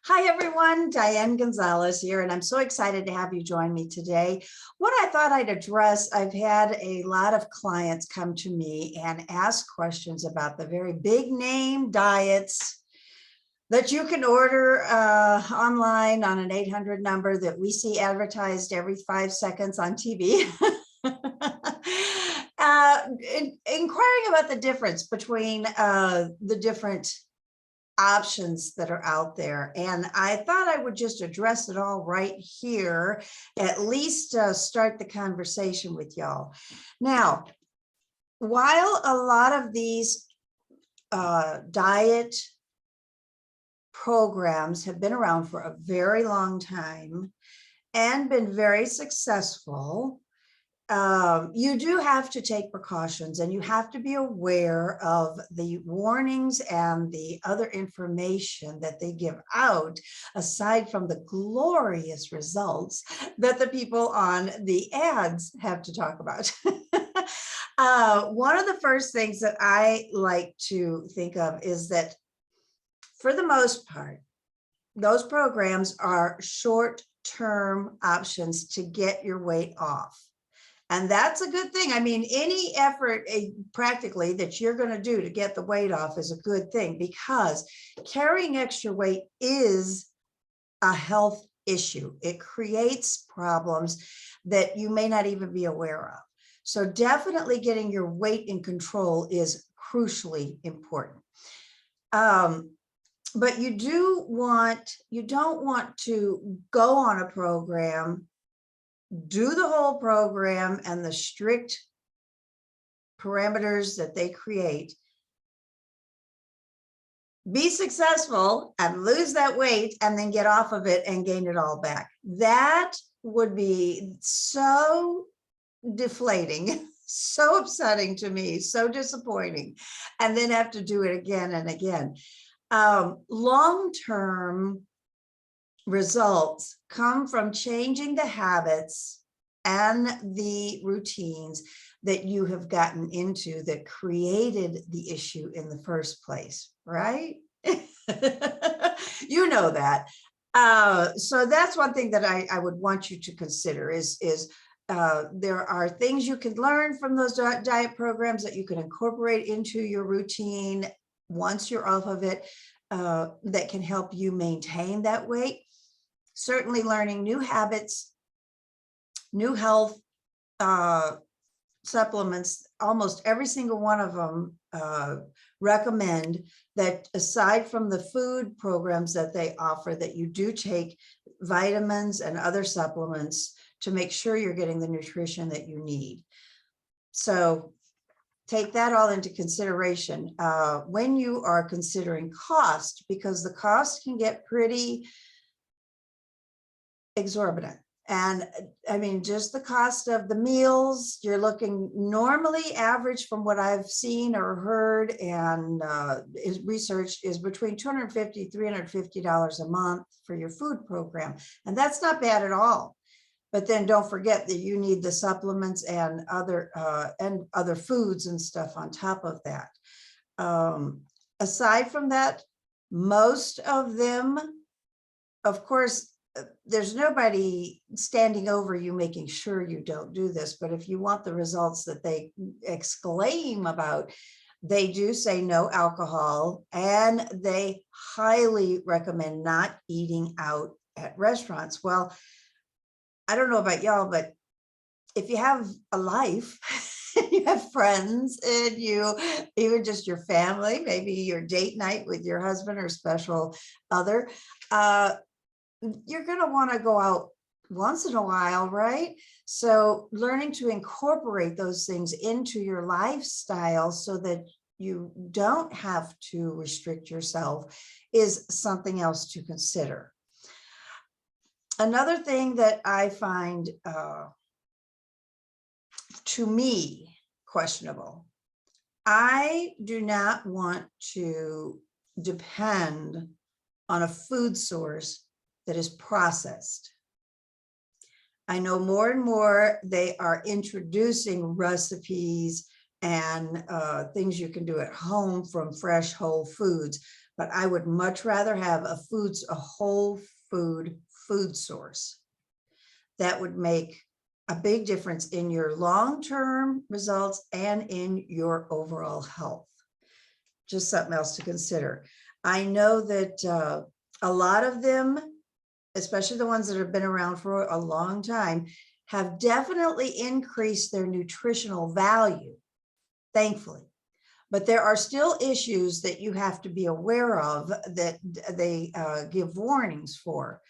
Hi, everyone. Diane Gonzalez here, and I'm so excited to have you join me today. What I thought I'd address, I've had a lot of clients come to me and ask questions about the very big name diets that you can order online on an 800 number that we see advertised every 5 seconds on TV. Inquiring about the difference between the different options that are out there. And I thought I would just address it all right here, at least start the conversation with y'all. Now, while a lot of these diet programs have been around for a very long time and been very successful, you do have to take precautions, and you have to be aware of the warnings and the other information that they give out, aside from the glorious results that the people on the ads have to talk about. One of the first things that I like to think of is that, for the most part, those programs are short-term options to get your weight off. And that's a good thing. I mean, any effort practically that you're going to do to get the weight off is a good thing, because carrying extra weight is a health issue. It creates problems that you may not even be aware of. So definitely getting your weight in control is crucially important. But you don't want to go on a program, do the whole program and the strict parameters that they create, be successful and lose that weight, and then get off of it and gain it all back. That would be so deflating, so upsetting to me, so disappointing, and then have to do it again and again. Long-term results come from changing the habits and the routines that you have gotten into that created the issue in the first place, right? You know that. So that's one thing that I would want you to consider is there are things you can learn from those diet programs that you can incorporate into your routine once you're off of it, that can help you maintain that weight. Certainly learning new habits, new health supplements. Almost every single one of them recommend that, aside from the food programs that they offer, that you do take vitamins and other supplements to make sure you're getting the nutrition that you need. So take that all into consideration when you are considering cost, because the cost can get pretty exorbitant. And I mean, just the cost of the meals, you're looking normally average, from what I've seen or heard and research, is between $250, $350 a month for your food program. And that's not bad at all. But then don't forget that you need the supplements and other foods and stuff on top of that. Aside from that, most of them, of course, there's nobody standing over you making sure you don't do this, but if you want the results that they exclaim about, they do say no alcohol, and they highly recommend not eating out at restaurants. Well, I don't know about y'all, but if you have a life, you have friends, and you, even just your family, maybe your date night with your husband or special other, you're going to want to go out once in a while, right? So learning to incorporate those things into your lifestyle so that you don't have to restrict yourself is something else to consider. Another thing that I find, to me, questionable, I do not want to depend on a food source that is processed. I know more and more they are introducing recipes and things you can do at home from fresh whole foods. But I would much rather have a whole food source that would make a big difference in your long-term results and in your overall health. Just something else to consider. I know that a lot of them, especially the ones that have been around for a long time, have definitely increased their nutritional value, thankfully. But there are still issues that you have to be aware of that they give warnings for.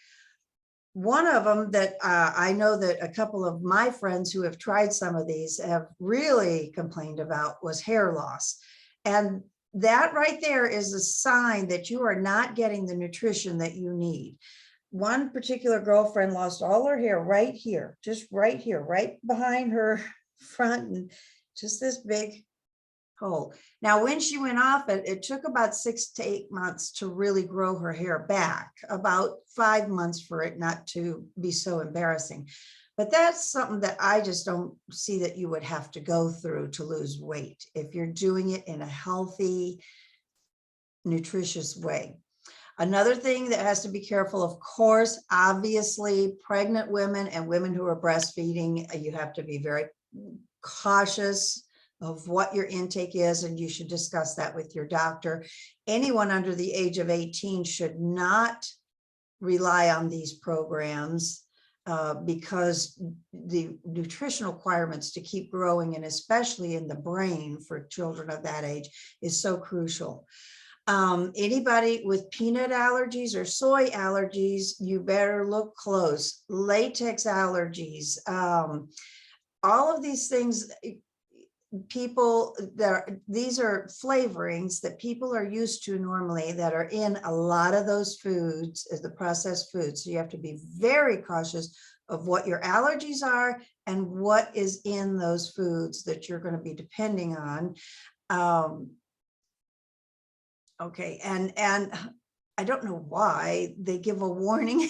One of them that I know that a couple of my friends who have tried some of these have really complained about was hair loss. And that right there is a sign that you are not getting the nutrition that you need. One particular girlfriend lost all her hair right here, just right here, right behind her front, and just this big hole. Now, when she went off it took about 6 to 8 months to really grow her hair back, about 5 months for it not to be so embarrassing. But that's something that I just don't see that you would have to go through to lose weight if you're doing it in a healthy, nutritious way. Another thing that has to be careful, of course, obviously, pregnant women and women who are breastfeeding, you have to be very cautious of what your intake is, and you should discuss that with your doctor. Anyone under the age of 18 should not rely on these programs because the nutritional requirements to keep growing, and especially in the brain for children of that age, is so crucial. Anybody with peanut allergies or soy allergies, you better look close. Latex allergies, all of these things, these are flavorings that people are used to normally that are in a lot of those foods, as the processed foods. So you have to be very cautious of what your allergies are and what is in those foods that you're going to be depending on. Okay, and I don't know why they give a warning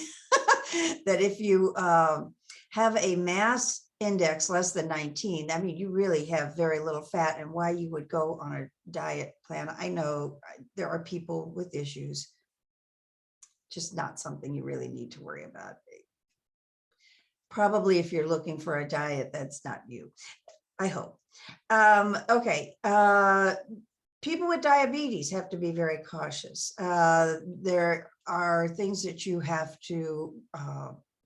that if you have a mass index less than 19, I mean, you really have very little fat, and why you would go on a diet plan. I know there are people with issues, just not something you really need to worry about. Probably if you're looking for a diet, that's not you, I hope. Okay. People with diabetes have to be very cautious. There are things that you have to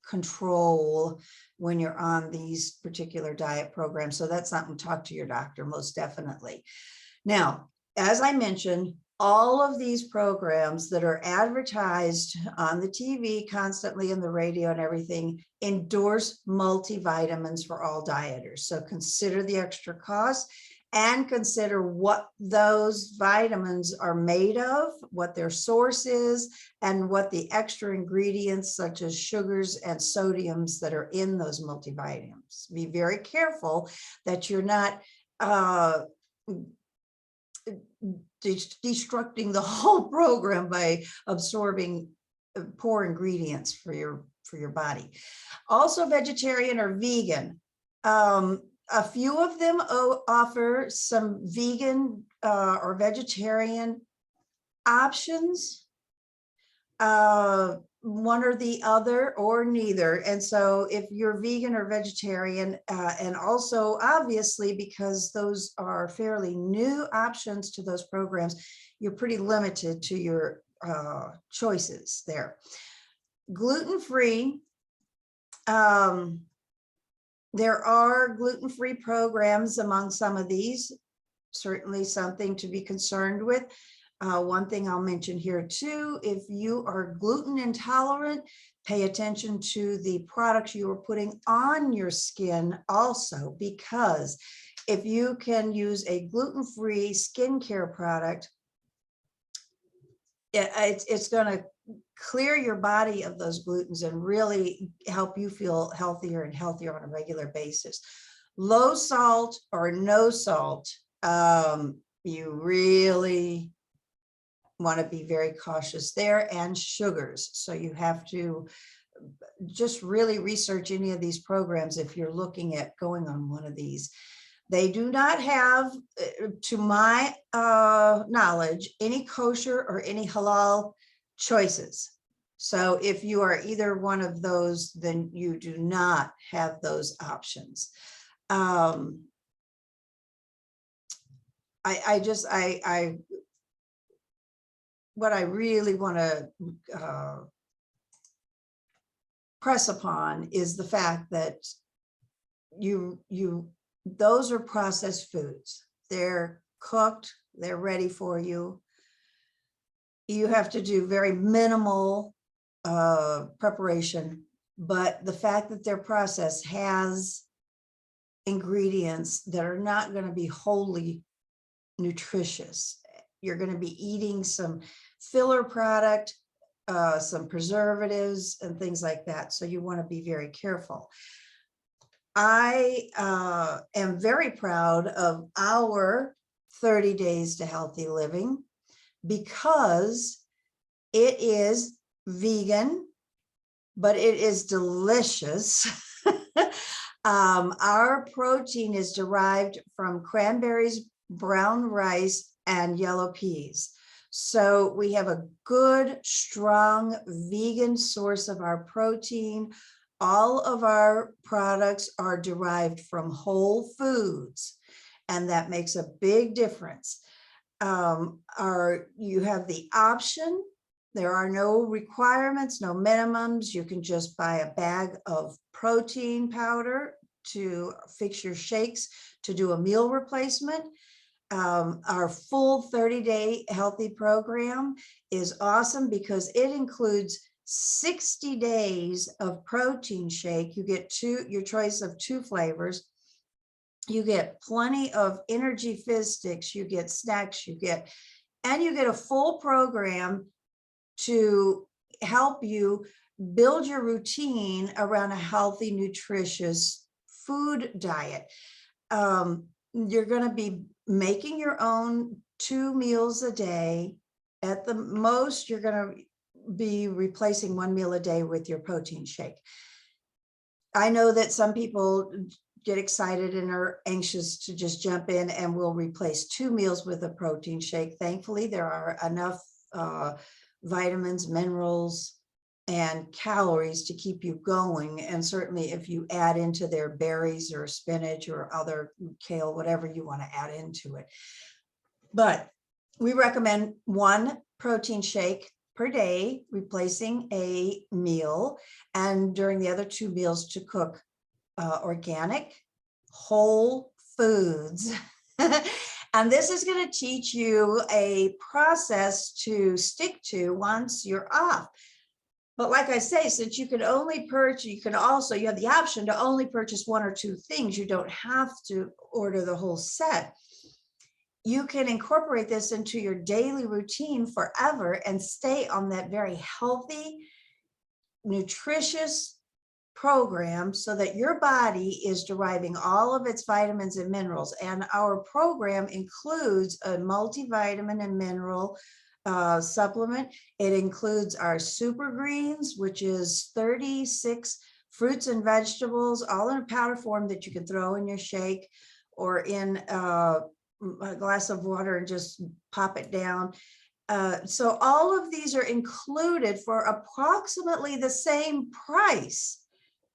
control when you're on these particular diet programs. So that's something to talk to your doctor, most definitely. Now, as I mentioned, all of these programs that are advertised on the TV constantly, in the radio and everything, endorse multivitamins for all dieters. So consider the extra cost and consider what those vitamins are made of, what their source is, and what the extra ingredients such as sugars and sodiums that are in those multivitamins. Be very careful that you're not destructing the whole program by absorbing poor ingredients for your body. Also, vegetarian or vegan. A few of them offer some vegan or vegetarian options, one or the other or neither. And so if you're vegan or vegetarian, and also obviously because those are fairly new options to those programs, you're pretty limited to your choices there. Gluten-free. There are gluten-free programs among some of these, certainly something to be concerned with. One thing I'll mention here too, if you are gluten intolerant, pay attention to the products you are putting on your skin also, because if you can use a gluten-free skincare product, it's going to clear your body of those glutens and really help you feel healthier and healthier on a regular basis. Low salt or no salt, you really want to be very cautious there, and sugars. So you have to just really research any of these programs if you're looking at going on one of these. They do not have, to my knowledge, any kosher or any halal choices. So if you are either one of those, then you do not have those options. What I really want to press upon is the fact that those are processed foods. They're cooked, they're ready for you. You have to do very minimal preparation, but the fact that they're processed has ingredients that are not going to be wholly nutritious. You're going to be eating some filler product, some preservatives and things like that. So you want to be very careful. I am very proud of our 30 Days to Healthy Living because it is vegan, but it is delicious. Our protein is derived from cranberries, brown rice, and yellow peas. So we have a good, strong vegan source of our protein. All of our products are derived from whole foods, and that makes a big difference. You have the option. There are no requirements, no minimums. You can just buy a bag of protein powder to fix your shakes to do a meal replacement. Our full 30-day healthy program is awesome because it includes 60 days of protein shake. You get your choice of 2 flavors. You get plenty of energy fizz sticks, you get snacks, you get a full program to help you build your routine around a healthy, nutritious food diet. You're going to be making your own 2 meals a day. At the most, you're going to be replacing 1 meal a day with your protein shake. I know that some people get excited and are anxious to just jump in and will replace 2 meals with a protein shake. Thankfully, there are enough vitamins, minerals, and calories to keep you going. And certainly if you add into their berries or spinach or other kale, whatever you want to add into it. But we recommend 1 protein shake per day, replacing a meal, and during the other 2 meals to cook organic, whole foods. And this is going to teach you a process to stick to once you're off. But like I say, since you can only purchase, you have the option to only purchase 1 or 2 things. You don't have to order the whole set. You can incorporate this into your daily routine forever and stay on that very healthy, nutritious program so that your body is deriving all of its vitamins and minerals. And our program includes a multivitamin and mineral supplement. It includes our super greens, which is 36 fruits and vegetables, all in a powder form that you can throw in your shake or in a glass of water and just pop it down. So all of these are included for approximately the same price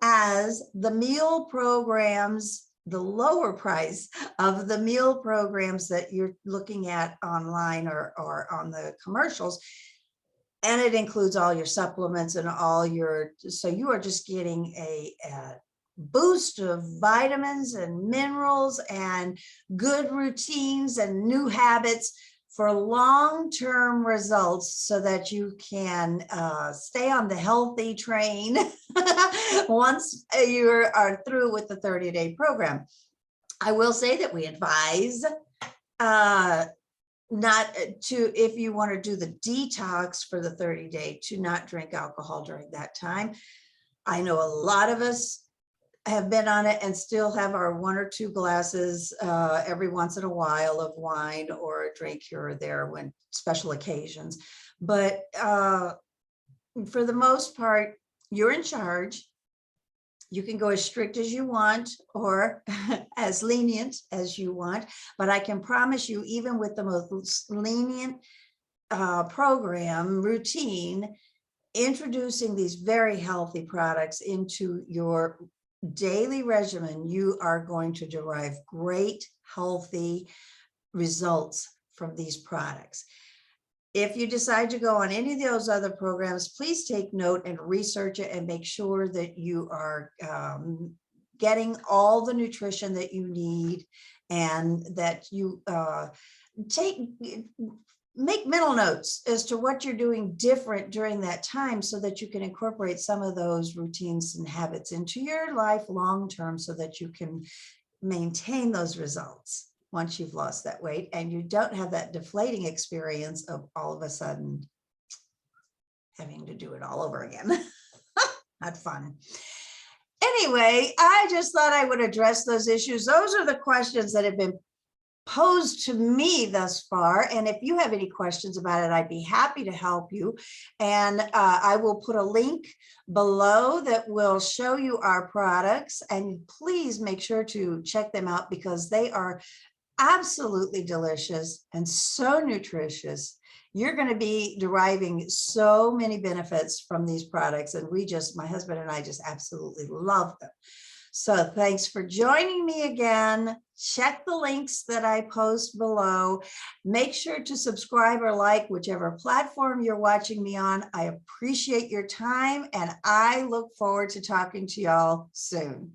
as the meal programs, the lower price of the meal programs that you're looking at online or on the commercials. And it includes all your supplements and so you are just getting a boost of vitamins and minerals and good routines and new habits for long-term results so that you can stay on the healthy train once you are through with the 30-day program. I will say that we advise not to, if you want to do the detox for the 30-day, to not drink alcohol during that time. I know a lot of us have been on it and still have our 1 or 2 glasses every once in a while of wine or a drink here or there when special occasions. But for the most part, you're in charge. You can go as strict as you want or as lenient as you want, but I can promise you, even with the most lenient program routine, introducing these very healthy products into your daily regimen, you are going to derive great, healthy results from these products. If you decide to go on any of those other programs, please take note and research it and make sure that you are getting all the nutrition that you need, and that you make mental notes as to what you're doing different during that time, so that you can incorporate some of those routines and habits into your life long term, so that you can maintain those results once you've lost that weight, and you don't have that deflating experience of all of a sudden having to do it all over again. Not fun. Anyway, I just thought I would address those issues. Those are the questions that have been posed to me thus far. And if you have any questions about it, I'd be happy to help you. And I will put a link below that will show you our products. And please make sure to check them out, because they are absolutely delicious and so nutritious. You're going to be deriving so many benefits from these products. And my husband and I just absolutely love them. So thanks for joining me again. Check the links that I post below. Make sure to subscribe or like whichever platform you're watching me on. I appreciate your time, and I look forward to talking to y'all soon.